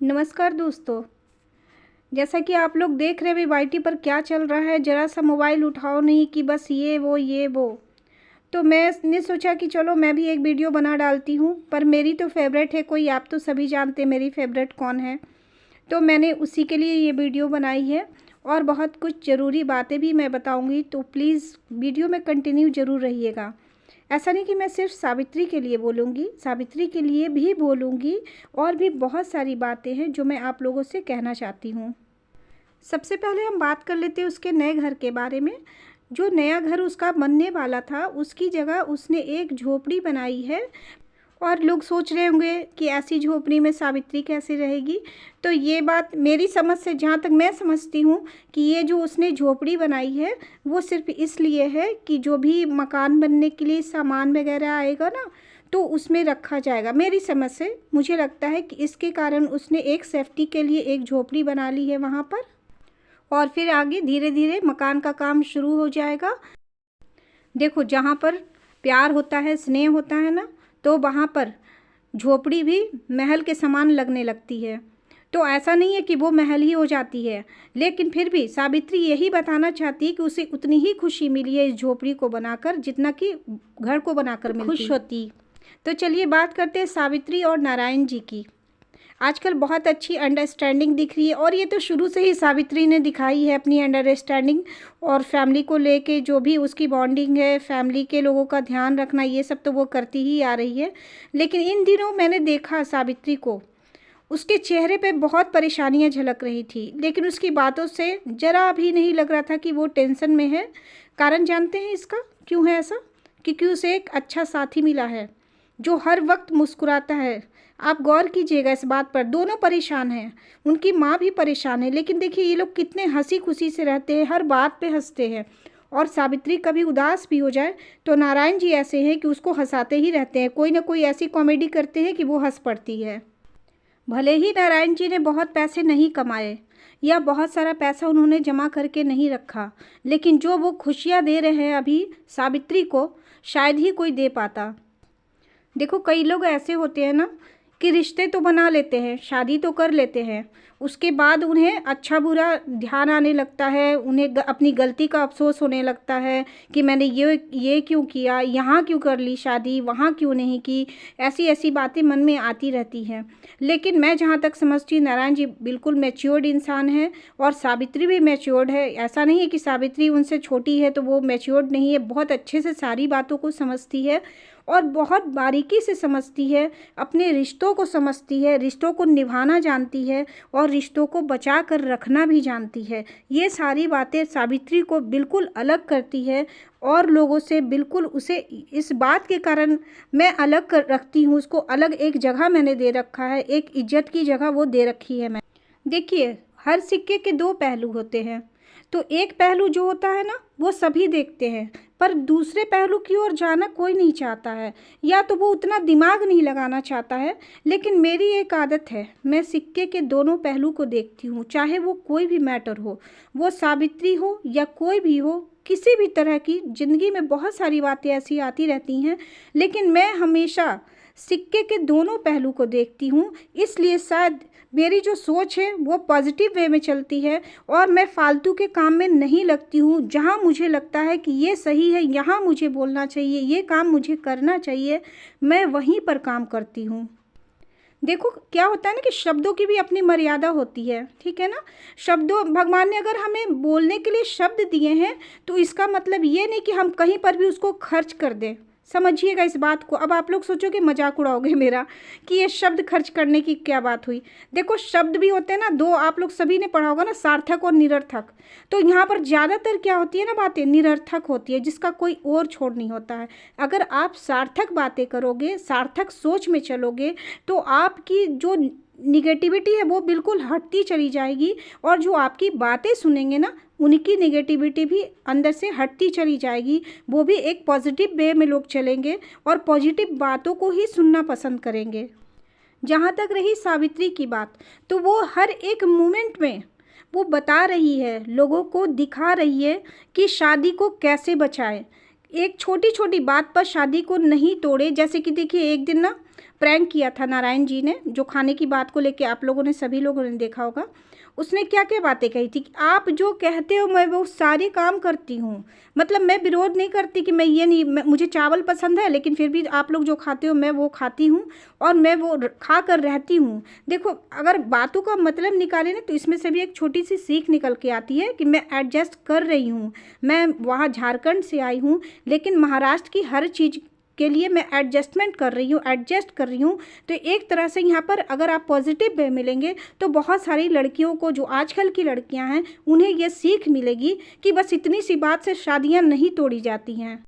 नमस्कार दोस्तों। जैसा कि आप लोग देख रहे हैं वाईटी पर क्या चल रहा है, ज़रा सा मोबाइल उठाओ नहीं कि बस ये वो। तो मैंने सोचा कि चलो मैं भी एक वीडियो बना डालती हूँ, पर मेरी तो फेवरेट है कोई, आप तो सभी जानते हैं मेरी फेवरेट कौन है। तो मैंने उसी के लिए ये वीडियो बनाई है और बहुत कुछ ज़रूरी बातें भी मैं बताऊँगी, तो प्लीज़ वीडियो में कंटिन्यू ज़रूर रहिएगा। ऐसा नहीं कि मैं सिर्फ सावित्री के लिए बोलूँगी, सावित्री के लिए भी बोलूँगी और भी बहुत सारी बातें हैं जो मैं आप लोगों से कहना चाहती हूँ। सबसे पहले हम बात कर लेते हैं उसके नए घर के बारे में। जो नया घर उसका बनने वाला था, उसकी जगह उसने एक झोपड़ी बनाई है। और लोग सोच रहे होंगे कि ऐसी झोपड़ी में सावित्री कैसे रहेगी। तो ये बात मेरी समझ से, जहाँ तक मैं समझती हूँ, कि ये जो उसने झोपड़ी बनाई है वो सिर्फ इसलिए है कि जो भी मकान बनने के लिए सामान वगैरह आएगा ना, तो उसमें रखा जाएगा। मेरी समझ से मुझे लगता है कि इसके कारण उसने एक सेफ्टी के लिए एक झोपड़ी बना ली है वहाँ पर, और फिर आगे धीरे धीरे मकान का काम शुरू हो जाएगा। देखो, जहाँ पर प्यार होता है, स्नेह होता है ना, तो वहाँ पर झोपड़ी भी महल के समान लगने लगती है। तो ऐसा नहीं है कि वो महल ही हो जाती है, लेकिन फिर भी सावित्री यही बताना चाहती है कि उसे उतनी ही खुशी मिली है इस झोपड़ी को बनाकर जितना कि घर को बनाकर मिलती, खुश होती। तो चलिए बात करते हैं सावित्री और नारायण जी की। आजकल बहुत अच्छी अंडरस्टैंडिंग दिख रही है, और ये तो शुरू से ही सावित्री ने दिखाई है अपनी अंडरस्टैंडिंग, और फैमिली को लेके जो भी उसकी बॉन्डिंग है, फैमिली के लोगों का ध्यान रखना, ये सब तो वो करती ही आ रही है। लेकिन इन दिनों मैंने देखा सावित्री को, उसके चेहरे पे बहुत परेशानियां झलक रही थी, लेकिन उसकी बातों से ज़रा भी नहीं लग रहा था कि वो टेंशन में है। कारण जानते हैं इसका क्यों है ऐसा? क्योंकि उसे एक अच्छा साथी मिला है जो हर वक्त मुस्कुराता है। आप गौर कीजिएगा इस बात पर, दोनों परेशान हैं, उनकी माँ भी परेशान है, लेकिन देखिए ये लोग कितने हंसी खुशी से रहते हैं, हर बात पे हंसते हैं। और सावित्री कभी उदास भी हो जाए तो नारायण जी ऐसे हैं कि उसको हंसाते ही रहते हैं, कोई ना कोई ऐसी कॉमेडी करते हैं कि वो हंस पड़ती है। भले ही नारायण जी ने बहुत पैसे नहीं कमाए या बहुत सारा पैसा उन्होंने जमा करके नहीं रखा, लेकिन जो वो खुशियाँ दे रहे हैं अभी सावित्री को, शायद ही कोई दे पाता। देखो, कई लोग ऐसे होते हैं ना कि रिश्ते तो बना लेते हैं, शादी तो कर लेते हैं, उसके बाद उन्हें अच्छा बुरा ध्यान आने लगता है, उन्हें अपनी गलती का अफसोस होने लगता है कि मैंने ये क्यों किया, यहाँ क्यों कर ली शादी, वहाँ क्यों नहीं की। ऐसी ऐसी बातें मन में आती रहती हैं। लेकिन मैं जहाँ तक समझती हूँ, नारायण जी बिल्कुल मैच्योर्ड इंसान है और सावित्री भी मैच्योर्ड है। ऐसा नहीं है कि सावित्री उनसे छोटी है तो वो मैच्योर्ड नहीं है, बहुत अच्छे से सारी बातों को समझती है और बहुत बारीकी से समझती है, अपने रिश्तों को समझती है, रिश्तों को निभाना जानती है और रिश्तों को बचा कर रखना भी जानती है। ये सारी बातें सावित्री को बिल्कुल अलग करती है और लोगों से बिल्कुल उसे, इस बात के कारण मैं अलग कर रखती हूँ उसको, अलग एक जगह मैंने दे रखा है, एक इज्जत की जगह वो दे रखी है मैं। देखिए, हर सिक्के के दो पहलू होते हैं, तो एक पहलू जो होता है ना वो सभी देखते हैं, पर दूसरे पहलू की ओर जाना कोई नहीं चाहता है, या तो वो उतना दिमाग नहीं लगाना चाहता है। लेकिन मेरी एक आदत है, मैं सिक्के के दोनों पहलू को देखती हूँ, चाहे वो कोई भी मैटर हो, वो सावित्री हो या कोई भी हो, किसी भी तरह की ज़िंदगी में बहुत सारी बातें ऐसी आती रहती हैं, लेकिन मैं हमेशा सिक्के के दोनों पहलू को देखती हूँ। इसलिए शायद मेरी जो सोच है वो पॉजिटिव वे में चलती है और मैं फालतू के काम में नहीं लगती हूँ। जहाँ मुझे लगता है कि ये सही है, यहाँ मुझे बोलना चाहिए, ये काम मुझे करना चाहिए, मैं वहीं पर काम करती हूँ। देखो क्या होता है ना कि शब्दों की भी अपनी मर्यादा होती है, ठीक है ना। शब्दों, भगवान ने अगर हमें बोलने के लिए शब्द दिए हैं तो इसका मतलब ये नहीं कि हम कहीं पर भी उसको खर्च कर दें। समझिएगा इस बात को। अब आप लोग सोचोगे, मजाक उड़ाओगे मेरा कि ये शब्द खर्च करने की क्या बात हुई। देखो, शब्द भी होते हैं ना दो, आप लोग सभी ने पढ़ा होगा ना, सार्थक और निरर्थक। तो यहाँ पर ज़्यादातर क्या होती है ना, बातें निरर्थक होती है, जिसका कोई और छोड़ नहीं होता है। अगर आप सार्थक बातें करोगे, सार्थक सोच में चलोगे, तो आपकी जो निगेटिविटी है वो बिल्कुल हटती चली जाएगी, और जो आपकी बातें सुनेंगे ना उनकी नेगेटिविटी भी अंदर से हटती चली जाएगी। वो भी एक पॉजिटिव वे में लोग चलेंगे और पॉजिटिव बातों को ही सुनना पसंद करेंगे। जहाँ तक रही सावित्री की बात, तो वो हर एक मोमेंट में वो बता रही है, लोगों को दिखा रही है कि शादी को कैसे बचाए। एक छोटी छोटी बात पर शादी को नहीं तोड़े। जैसे कि देखिए, एक दिन ना प्रैंक किया था नारायण जी ने, जो खाने की बात को लेके आप लोगों ने, सभी लोगों ने देखा होगा। उसने क्या क्या बातें कही थी कि आप जो कहते हो मैं वो सारे काम करती हूँ। मतलब मैं विरोध नहीं करती कि मैं ये नहीं, मुझे चावल पसंद है लेकिन फिर भी आप लोग जो खाते हो मैं वो खाती हूँ और मैं वो खा कर रहती हूँ। देखो, अगर बातों का मतलब निकालें ना तो इसमें से भी एक छोटी सी सीख निकल के आती है कि मैं एडजस्ट कर रही हूँ। मैं वहाँ झारखंड से आई हूँ लेकिन महाराष्ट्र की हर चीज़ के लिए मैं एडजस्टमेंट कर रही हूँ, एडजस्ट कर रही हूँ। तो एक तरह से यहाँ पर अगर आप पॉजिटिव वे मिलेंगे तो बहुत सारी लड़कियों को, जो आजकल की लड़कियाँ हैं, उन्हें ये सीख मिलेगी कि बस इतनी सी बात से शादियाँ नहीं तोड़ी जाती हैं।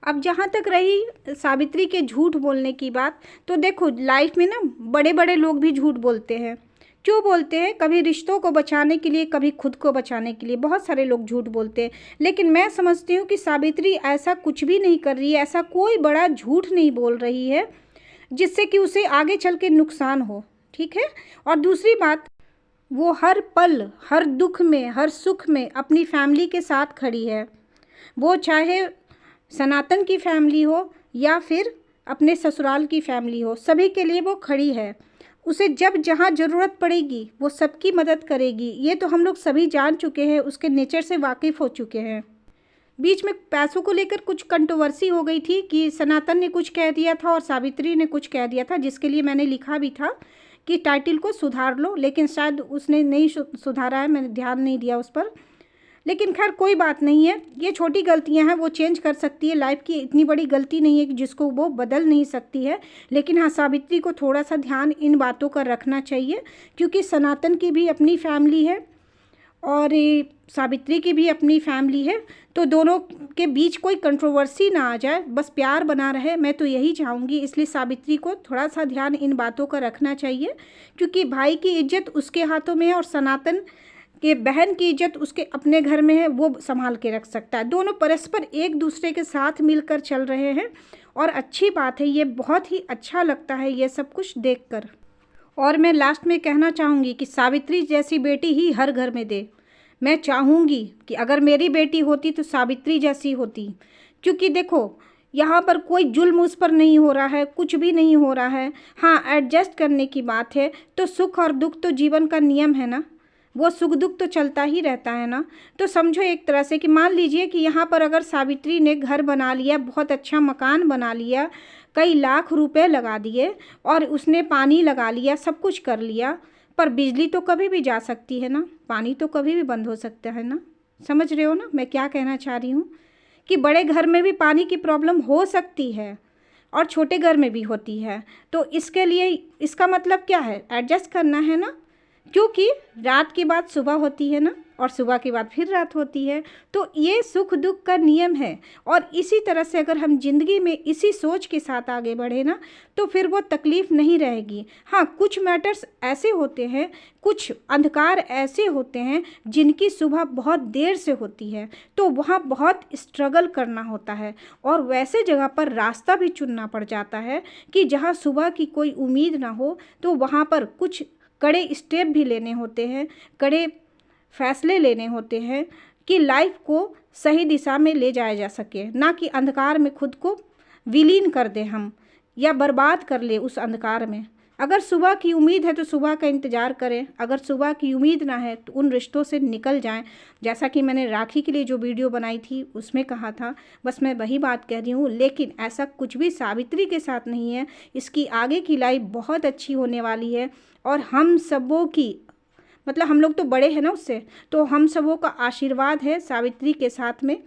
अब जहाँ तक रही सावित्री के झूठ बोलने की बात, तो देखो लाइफ में ना बड़े बड़े लोग भी झूठ बोलते हैं। क्यों बोलते हैं? कभी रिश्तों को बचाने के लिए, कभी खुद को बचाने के लिए, बहुत सारे लोग झूठ बोलते हैं। लेकिन मैं समझती हूँ कि सावित्री ऐसा कुछ भी नहीं कर रही है, ऐसा कोई बड़ा झूठ नहीं बोल रही है जिससे कि उसे आगे चल के नुकसान हो। ठीक है। और दूसरी बात, वो हर पल, हर दुख में, हर सुख में अपनी फैमिली के साथ खड़ी है। वो चाहे सनातन की फैमिली हो या फिर अपने ससुराल की फैमिली हो, सभी के लिए वो खड़ी है। उसे जब जहाँ ज़रूरत पड़ेगी वो सबकी मदद करेगी। ये तो हम लोग सभी जान चुके हैं, उसके नेचर से वाकिफ़ हो चुके हैं। बीच में पैसों को लेकर कुछ कंट्रोवर्सी हो गई थी कि सनातन ने कुछ कह दिया था और सावित्री ने कुछ कह दिया था, जिसके लिए मैंने लिखा भी था कि टाइटल को सुधार लो, लेकिन शायद उसने नहीं सुधारा है, मैंने ध्यान नहीं दिया उस पर। लेकिन खैर कोई बात नहीं है, ये छोटी गलतियां हैं, वो चेंज कर सकती है। लाइफ की इतनी बड़ी गलती नहीं है कि जिसको वो बदल नहीं सकती है। लेकिन हाँ, सावित्री को थोड़ा सा ध्यान इन बातों का रखना चाहिए, क्योंकि सनातन की भी अपनी फैमिली है और सावित्री की भी अपनी फैमिली है। तो दोनों के बीच कोई कंट्रोवर्सी ना आ जाए, बस प्यार बना रहे, मैं तो यही चाहूँगी। इसलिए सावित्री को थोड़ा सा ध्यान इन बातों का रखना चाहिए, क्योंकि भाई की इज्जत उसके हाथों में है और सनातन कि बहन की इज्जत उसके अपने घर में है, वो संभाल के रख सकता है। दोनों परस्पर एक दूसरे के साथ मिलकर चल रहे हैं और अच्छी बात है, ये बहुत ही अच्छा लगता है ये सब कुछ देखकर। और मैं लास्ट में कहना चाहूँगी कि सावित्री जैसी बेटी ही हर घर में दे। मैं चाहूँगी कि अगर मेरी बेटी होती तो सावित्री जैसी होती, क्योंकि देखो यहाँ पर कोई जुल्म उस पर नहीं हो रहा है, कुछ भी नहीं हो रहा है। हाँ, एडजस्ट करने की बात है, तो सुख और दुख तो जीवन का नियम है ना, वो सुख दुख तो चलता ही रहता है ना। तो समझो एक तरह से कि मान लीजिए कि यहाँ पर अगर सावित्री ने घर बना लिया, बहुत अच्छा मकान बना लिया, कई लाख रुपए लगा दिए और उसने पानी लगा लिया, सब कुछ कर लिया, पर बिजली तो कभी भी जा सकती है ना, पानी तो कभी भी बंद हो सकता है ना। समझ रहे हो ना मैं क्या कहना चाह रही हूँ? कि बड़े घर में भी पानी की प्रॉब्लम हो सकती है और छोटे घर में भी होती है। तो इसके लिए इसका मतलब क्या है? एडजस्ट करना है ना, क्योंकि रात के बाद सुबह होती है ना, और सुबह के बाद फिर रात होती है। तो ये सुख दुख का नियम है। और इसी तरह से अगर हम ज़िंदगी में इसी सोच के साथ आगे बढ़े ना, तो फिर वो तकलीफ़ नहीं रहेगी। हाँ, कुछ मैटर्स ऐसे होते हैं, कुछ अंधकार ऐसे होते हैं जिनकी सुबह बहुत देर से होती है, तो वहाँ बहुत स्ट्रगल करना होता है और वैसे जगह पर रास्ता भी चुनना पड़ जाता है कि जहाँ सुबह की कोई उम्मीद ना हो। तो वहाँ पर कुछ कड़े स्टेप भी लेने होते हैं, कड़े फैसले लेने होते हैं कि लाइफ को सही दिशा में ले जाया जा सके, ना कि अंधकार में खुद को विलीन कर दे हम या बर्बाद कर ले उस अंधकार में। अगर सुबह की उम्मीद है तो सुबह का इंतज़ार करें, अगर सुबह की उम्मीद ना है तो उन रिश्तों से निकल जाएं। जैसा कि मैंने राखी के लिए जो वीडियो बनाई थी उसमें कहा था, बस मैं वही बात कह रही हूँ। लेकिन ऐसा कुछ भी सावित्री के साथ नहीं है, इसकी आगे की लाइफ बहुत अच्छी होने वाली है और हम सबों की, मतलब हम लोग तो बड़े हैं ना उससे, तो हम सबों का आशीर्वाद है सावित्री के साथ में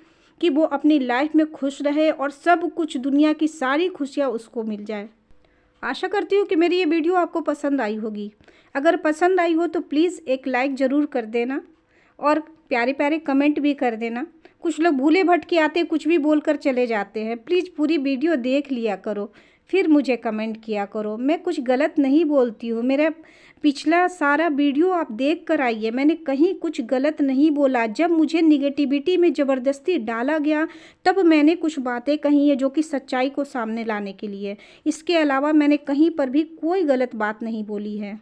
कि वो अपनी लाइफ में खुश रहे और सब कुछ, दुनिया की सारी खुशियाँ उसको मिल जाए। आशा करती हूँ कि मेरी ये वीडियो आपको पसंद आई होगी। अगर पसंद आई हो तो प्लीज़ एक लाइक ज़रूर कर देना और प्यारे प्यारे कमेंट भी कर देना। कुछ लोग भूले भटके आते, कुछ भी बोलकर चले जाते हैं। प्लीज़ पूरी वीडियो देख लिया करो, फिर मुझे कमेंट किया करो। मैं कुछ गलत नहीं बोलती हूँ, मेरा पिछला सारा वीडियो आप देख कर आइए, मैंने कहीं कुछ गलत नहीं बोला। जब मुझे निगेटिविटी में ज़बरदस्ती डाला गया तब मैंने कुछ बातें कही है जो कि सच्चाई को सामने लाने के लिए। इसके अलावा मैंने कहीं पर भी कोई गलत बात नहीं बोली है।